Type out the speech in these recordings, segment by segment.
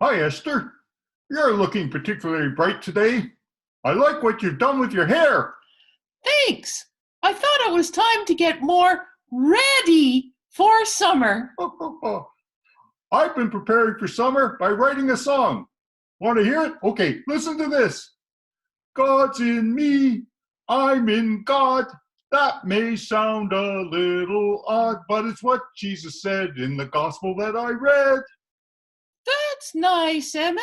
Hi, Esther. You're looking particularly bright today. I like what you've done with your hair. Thanks. I thought it was time to get more ready for summer. I've been preparing for summer by writing a song. Want to hear it? Okay, listen to this. God's in me, I'm in God. That may sound a little odd, but it's what Jesus said in the gospel that I read. That's nice, Emmett.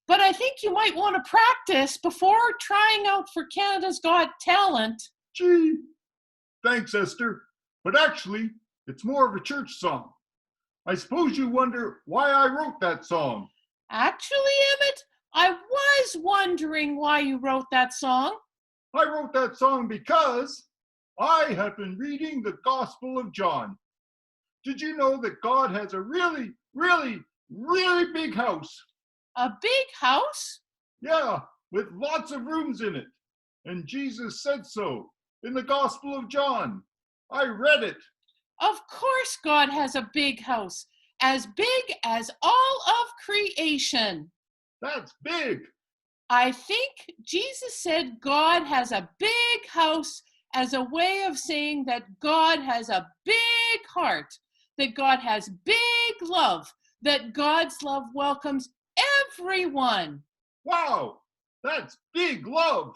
But I think you might want to practice before trying out for Canada's Got Talent. Gee, thanks, Esther. But actually, it's more of a church song. I suppose you wonder why I wrote that song. Actually, Emmett, I was wondering why you wrote that song. I wrote that song because I have been reading the Gospel of John. Did you know that God has a really, really, really big house? A big house? Yeah, with lots of rooms in it. And Jesus said so in the Gospel of John. I read it. Of course God has a big house, as big as all of creation. That's big. I think Jesus said God has a big house as a way of saying that God has a big heart, that God has big love, that God's love welcomes everyone. Wow, that's big love.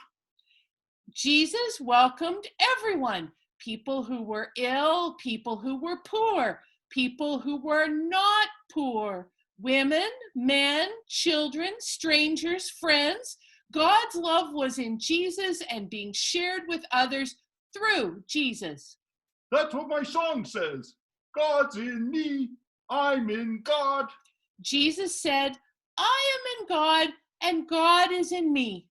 Jesus welcomed everyone, people who were ill, people who were poor, people who were not poor, women, men, children, strangers, friends. God's love was in Jesus and being shared with others through Jesus. That's what my song says. God's in me, I'm in God. Jesus said, I am in God and God is in me.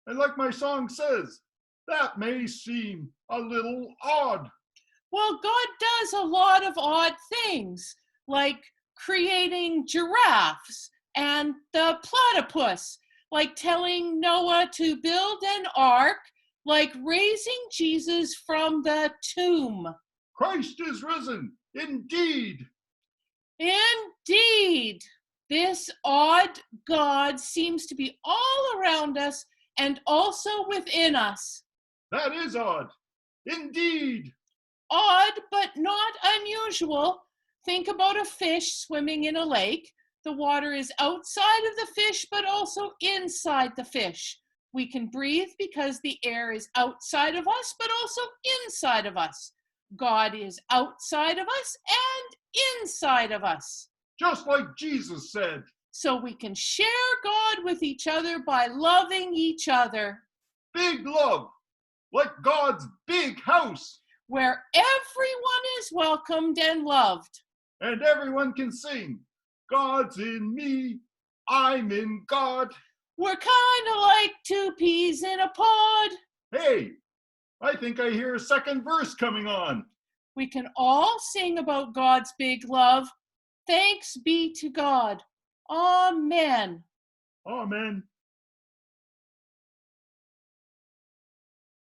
And like my song says, that may seem a little odd. Well, God does a lot of odd things, like creating giraffes and the platypus, like telling Noah to build an ark, like raising Jesus from the tomb. Christ is risen, indeed. Indeed, this odd God seems to be all around us and also within us. That is odd, indeed. Odd, but not unusual. Think about a fish swimming in a lake. The water is outside of the fish, but also inside the fish. We can breathe because the air is outside of us, but also inside of us. God is outside of us and inside of us. Just like Jesus said. So we can share God with each other by loving each other. Big love, like God's big house. Where everyone is welcomed and loved. And everyone can sing, God's in me, I'm in God. We're kind of like two peas in a pod. Hey, I think I hear a second verse coming on. We can all sing about God's big love. Thanks be to God. Amen. Amen.